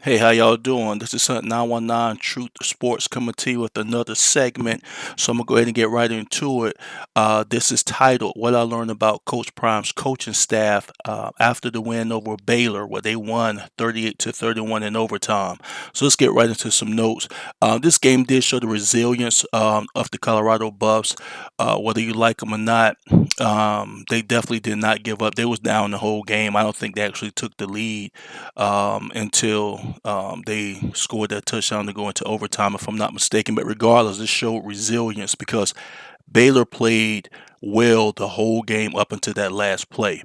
Hey, how y'all doing? This is Hunt 919 Truth Sports coming to you with another segment. So I'm gonna go ahead and get right into it. This is titled "What I Learned About Coach Prime's Coaching Staff After the Win over Baylor, where they won 38-31 in overtime." So let's get right into some notes. This game did show the resilience of the Colorado Buffs, whether you like them or not. They definitely did not give up. They was down the whole game. I don't think they actually took the lead until they scored that touchdown to go into overtime, if I'm not mistaken. But regardless, it showed resilience because Baylor played well the whole game up until that last play.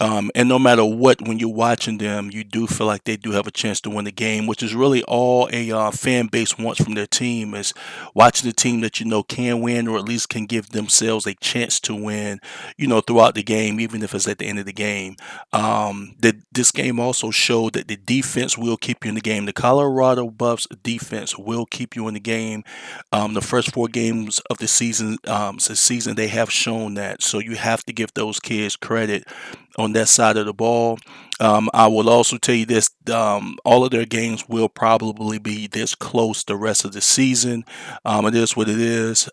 And no matter what, when you're watching them, you do feel like they do have a chance to win the game, which is really all a fan base wants from their team is watching the team that you know can win or at least can give themselves a chance to win, throughout the game, even if it's at the end of the game. This game also showed that the defense will keep you in the game. The Colorado Buffs defense will keep you in the game. The first four games of the season, they have shown that. So you have to give those kids credit on that side of the ball. I will also tell you this: all of their games will probably be this close the rest of the season. It is what it is.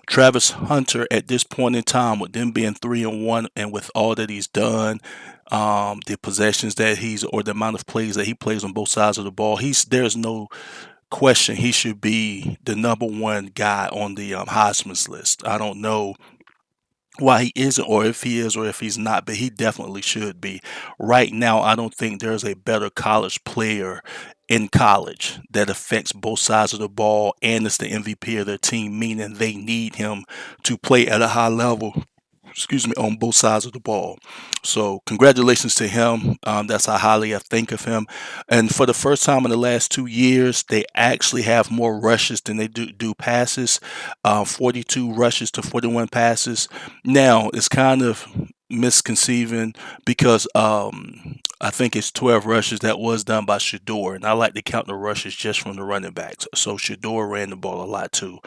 Travis Hunter, at this point in time, with them being 3-1, and with all that he's done, the possessions that he's or the amount of plays that he plays on both sides of the ball, there's no question he should be the number one guy on the Heisman's list. I don't know why he isn't, or if he is, or if he's not, but he definitely should be. Right now, I don't think there's a better college player in college that affects both sides of the ball and is the MVP of their team, meaning they need him to play at a high level, on both sides of the ball. So congratulations to him. That's how highly I think of him. And for the first time in the last 2 years, they actually have more rushes than they do passes. 42 rushes to 41 passes. Now it's kind of misconceiving because I think it's 12 rushes that was done by Shador, and I like to count the rushes just from the running backs. So Shador ran the ball a lot too.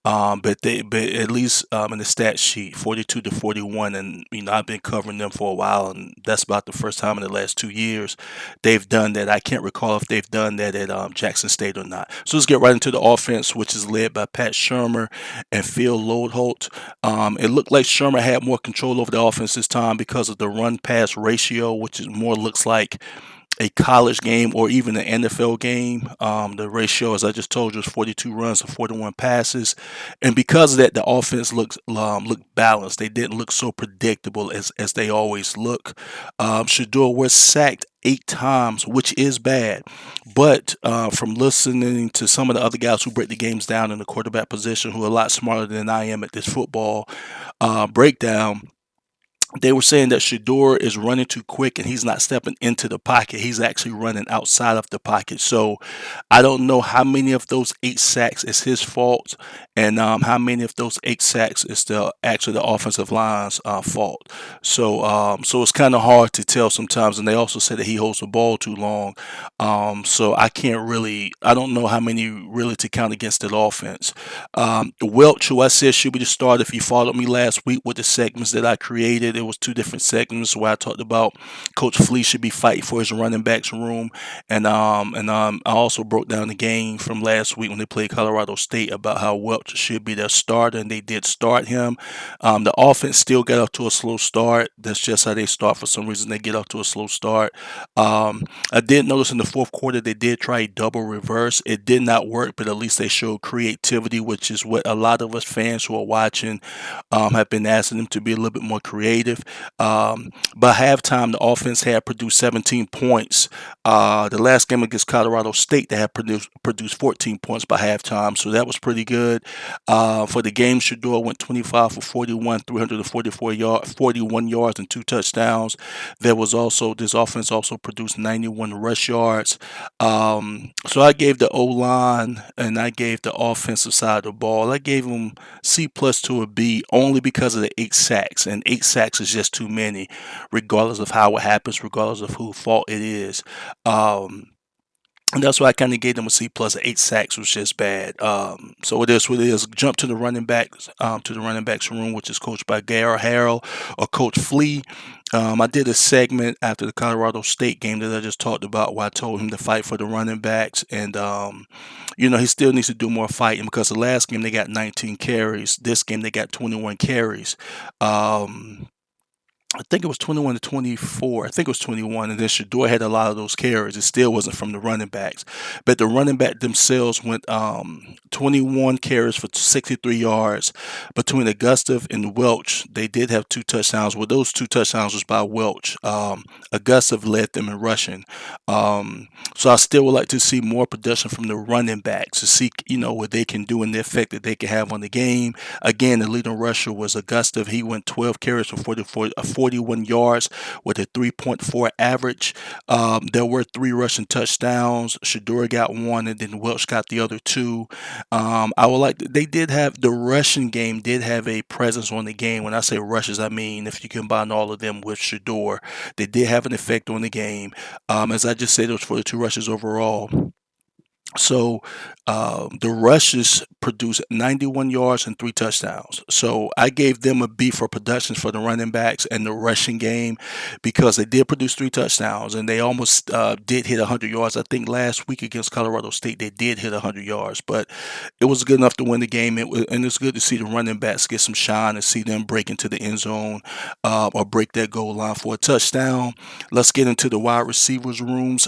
But at least in the stat sheet, 42-41, and I've been covering them for a while, and that's about the first time in the last 2 years they've done that. I can't recall if they've done that at Jackson State or not. So let's get right into the offense, which is led by Pat Shermer and Phil Loadholt. It looked like Shermer had more control over the offense this time because of the run pass ratio, which is more looks like a college game or even an NFL game. The ratio, as I just told you, is 42 runs to 41 passes, and because of that, the offense looked balanced. They didn't look so predictable as they always look. Shador was sacked 8 times, which is bad. But from listening to some of the other guys who break the games down in the quarterback position, who are a lot smarter than I am at this football breakdown, they were saying that Shador is running too quick and he's not stepping into the pocket. He's actually running outside of the pocket. So I don't know how many of those 8 sacks is his fault, and how many of those 8 sacks is actually the offensive line's fault. So it's kind of hard to tell sometimes. And they also said that he holds the ball too long. So I don't know how many really to count against that offense. Welch, who I said should be the starter, if you followed me last week with the segments that I created, it was two different segments where I talked about Coach Flea should be fighting for his running backs room, and I also broke down the game from last week when they played Colorado State about how Welch should be their starter, and they did start him. The offense still got off to a slow start. That's just how they start. For some reason, they get off to a slow start. I did notice in the fourth quarter they did try a double reverse. It did not work, but at least they showed creativity, which is what a lot of us fans who are watching have been asking them to be a little bit more creative. By halftime, the offense had produced 17 points. The last game against Colorado State, they had produced 14 points by halftime, so that was pretty good. For the game, Shador went 25 for 41, 41 yards, and 2 touchdowns. This offense also produced 91 rush yards. So I gave the O line and I gave the offensive side of the ball. I gave them C plus to a B only because of the 8 sacks, and 8 sacks is just too many, regardless of how it happens, regardless of who fault it is. Um, And that's why I kind of gave them a C plus. 8 sacks was just bad. So it is what it is. Jump to the running backs, to the running backs room, which is coached by Gary Harrell or Coach Flea. I did a segment after the Colorado State game that I just talked about, where I told him to fight for the running backs, and he still needs to do more fighting because the last game they got 19 carries. This game they got 21 carries. Um, I think it was 21 to 24. I think it was 21. And then Shador had a lot of those carries. It still wasn't from the running backs. But the running back themselves went 21 carries for 63 yards. Between Augusta and Welch, they did have 2 touchdowns. Well, those 2 touchdowns was by Welch. Augusta led them in rushing. So I still would like to see more production from the running backs to see, what they can do and the effect that they can have on the game. Again, the leading rusher was Augusta. He went 12 carries for 41 yards with a 3.4 average. There were 3 rushing touchdowns. Shador got one, and then Welch got the other two. I would like. They did have the rushing game. Did have a presence on the game. When I say rushes, I mean if you combine all of them with Shador, they did have an effect on the game. As I just said, it was for the 2 rushes overall. So the rushes produced 91 yards and 3 touchdowns. So I gave them a B for productions for the running backs and the rushing game because they did produce 3 touchdowns and they almost did hit 100 yards. I think last week against Colorado State they did hit 100 yards, but it was good enough to win the game. And it's good to see the running backs get some shine and see them break into the end zone or break that goal line for a touchdown. Let's get into the wide receivers room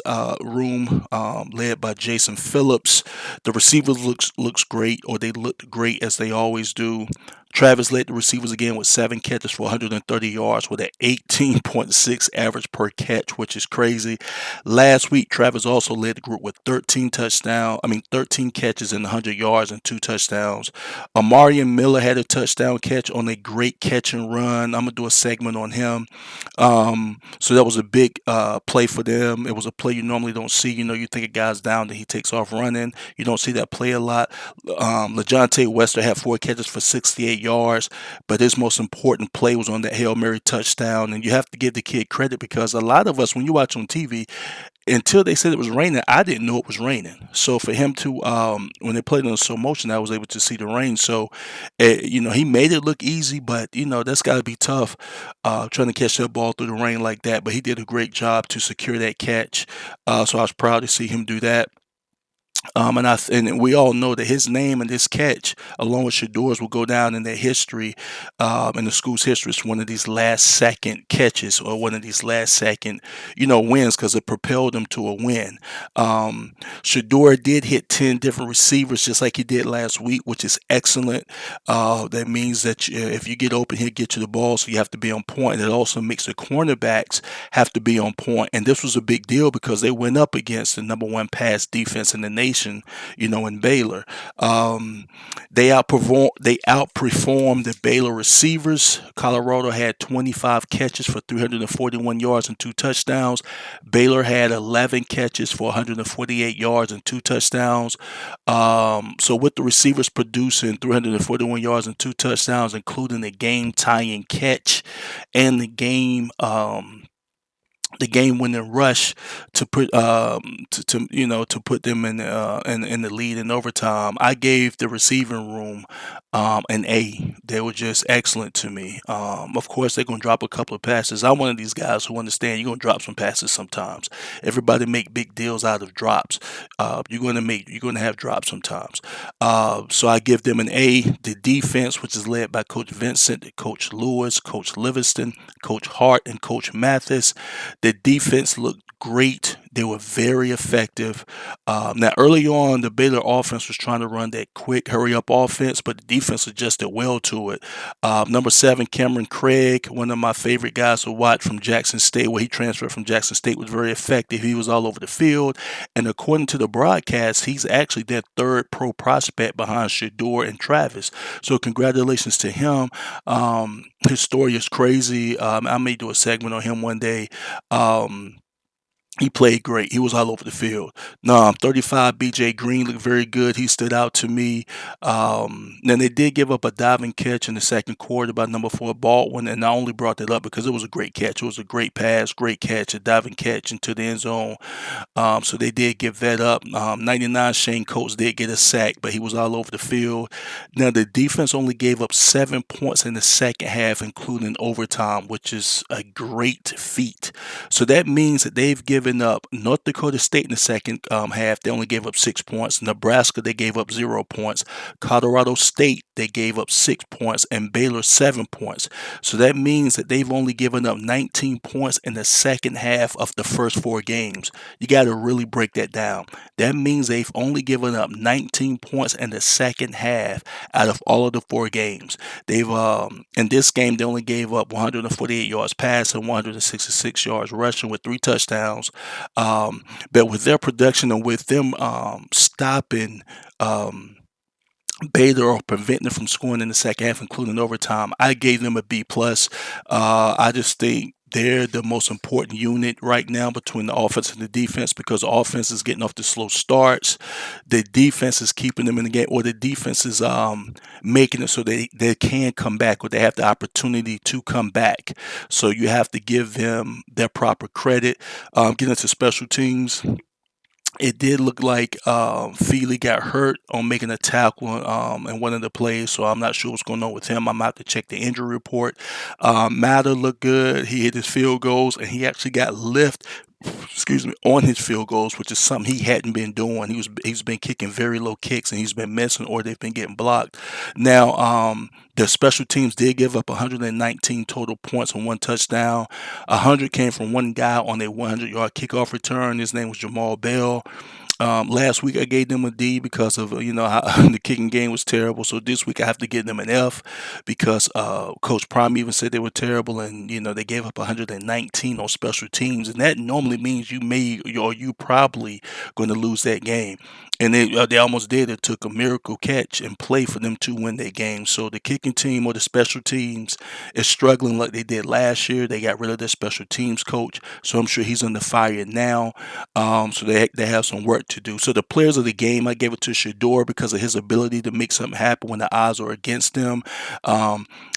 led by Jason Phillips. The receivers looks great, or they looked great as they always do. Travis led the receivers again with 7 catches for 130 yards with an 18.6 average per catch, which is crazy. Last week, Travis also led the group with 13 catches and 100 yards and 2 touchdowns. Amarian Miller had a touchdown catch on a great catch and run. I'm gonna do a segment on him. So that was a big play for them. It was a play you normally don't see. You think a guy's down, then he takes off running. You don't see that play a lot. LeJontay Wester had 4 catches for 68 yards, but his most important play was on that Hail Mary touchdown. And you have to give the kid credit because a lot of us, when you watch on TV, until they said it was raining, I didn't know it was raining. So for him to, when they played in slow motion, I was able to see the rain. So, he made it look easy, but that's got to be tough, trying to catch that ball through the rain like that. But he did a great job to secure that catch. So I was proud to see him do that. And we all know that his name and this catch, along with Shador's, will go down in their history, in the school's history. It's one of these last second catches or one of these last second, wins because it propelled them to a win. Shador did hit 10 different receivers just like he did last week, which is excellent. That means that if you get open, he'll get you the ball, so you have to be on point. It also makes the cornerbacks have to be on point, and this was a big deal because they went up against the number one pass defense in the nation, in Baylor. They outperformed the Baylor receivers. Colorado had 25 catches for 341 yards and 2 touchdowns. Baylor had 11 catches for 148 yards and 2 touchdowns. So with the receivers producing 341 yards and 2 touchdowns, including the game-tying catch and the game-winning rush to put to put them in the lead in overtime. I gave the receiving room an A. They were just excellent to me. Of course, they're gonna drop a couple of passes. I'm one of these guys who understand you're gonna drop some passes sometimes. Everybody make big deals out of drops. You're gonna have drops sometimes. So I give them an A. The defense, which is led by Coach Vincent, Coach Lewis, Coach Livingston, Coach Hart, and Coach Mathis. The defense looked great. They were very effective. Now, early on, the Baylor offense was trying to run that quick, hurry up offense, but the defense adjusted well to it. Number 7, Cameron Craig, one of my favorite guys to watch from Jackson State, where he transferred from Jackson State, was very effective. He was all over the field. And according to the broadcast, he's actually their third pro prospect behind Shador and Travis. So congratulations to him. His story is crazy. I may do a segment on him one day. Um, He played great. He was all over the field. No, 35 BJ Green looked very good. He stood out to me. Then they did give up a diving catch in the second quarter by number 4 Baldwin, and I only brought that up because it was a great catch. It was a great pass, great catch, a diving catch into the end zone. So they did give that up. 99 Shane Coates did get a sack, but he was all over the field. Now the defense only gave up 7 points in the second half, including overtime, which is a great feat. So that means that they've given up North Dakota State in the second half. They only gave up 6 points. Nebraska, they gave up 0 points. Colorado State, they gave up 6 points, and Baylor 7 points. So that means that they've only given up 19 points in the second half of the first 4 games. You got to really break that down. That means they've only given up 19 points in the second half out of all of the 4 games. They've in this game they only gave up 148 yards passing, 166 yards rushing with 3 touchdowns. But with their production and with them stopping Baylor or preventing them from scoring in the second half, including overtime, I gave them a B plus. I just think they're the most important unit right now between the offense and the defense because the offense is getting off the slow starts. The defense is keeping them in the game, or the defense is making it so they can come back, or they have the opportunity to come back. So you have to give them their proper credit. Getting into special teams, it did look like Feely got hurt on making a tackle in one of the plays, so I'm not sure what's going on with him. I'm about to check the injury report. Matter looked good. He hit his field goals, and he actually got lift. Excuse me, on his field goals, which is something he hadn't been doing. He's been kicking very low kicks, and he's been missing, or they've been getting blocked. Now, the special teams did give up 119 total points and 1 touchdown. 100 came from one guy on a 100-yard kickoff return. His name was Jamal Bell. Last week I gave them a D because of how the kicking game was terrible. So this week I have to give them an F because Coach Prime even said they were terrible, and they gave up 119 on special teams, and that normally means you probably going to lose that game. And they almost did. It took a miracle catch and play for them to win that game. So the kicking team or the special teams is struggling like they did last year. They got rid of their special teams coach, so I'm sure he's under fire now. So they have some work to do. So the players of the game, I gave it to Shador because of his ability to make something happen when the odds are against him.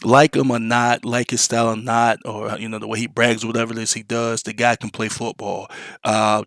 Like him or not, like his style or not, or the way he brags, whatever it is he does, the guy can play football.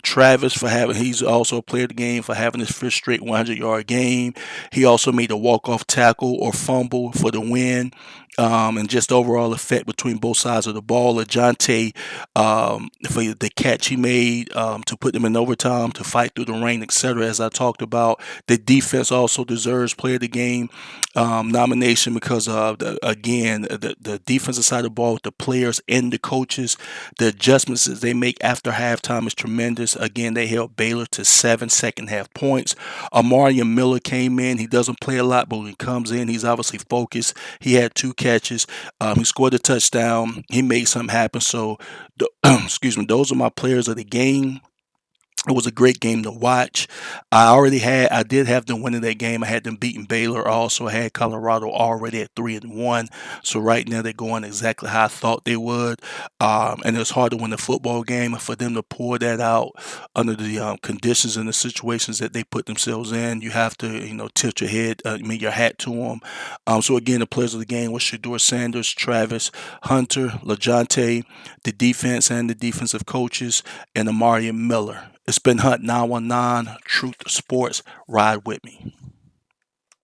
Travis he's also a player of the game for having his first straight 100-yard game. He also made a walk-off tackle or fumble for the win. And just overall effect between both sides of the ball. Ajante, for the catch he made to put them in overtime, to fight through the rain, etc. As I talked about, the defense also deserves player of the game nomination because the defensive side of the ball with the players and the coaches, the adjustments that they make after halftime is tremendous. Again, they held Baylor to 7 second half points. Amari Miller came in. He doesn't play a lot, but when he comes in, he's obviously focused. He had 2 catches. He scored a touchdown. He made something happen. So, excuse me, those are my players of the game. It was a great game to watch. I did have them winning that game. I had them beating Baylor. I also had Colorado already at 3-1. So right now they're going exactly how I thought they would. And it's hard to win a football game, and for them to pour that out under the conditions and the situations that they put themselves in, you have to, tilt your head, your hat to them. So again, the players of the game was Shador Sanders, Travis Hunter, LaJonte, the defense and the defensive coaches, and Amari Miller. It's been Hunt 919, Truth Sports. Ride with me.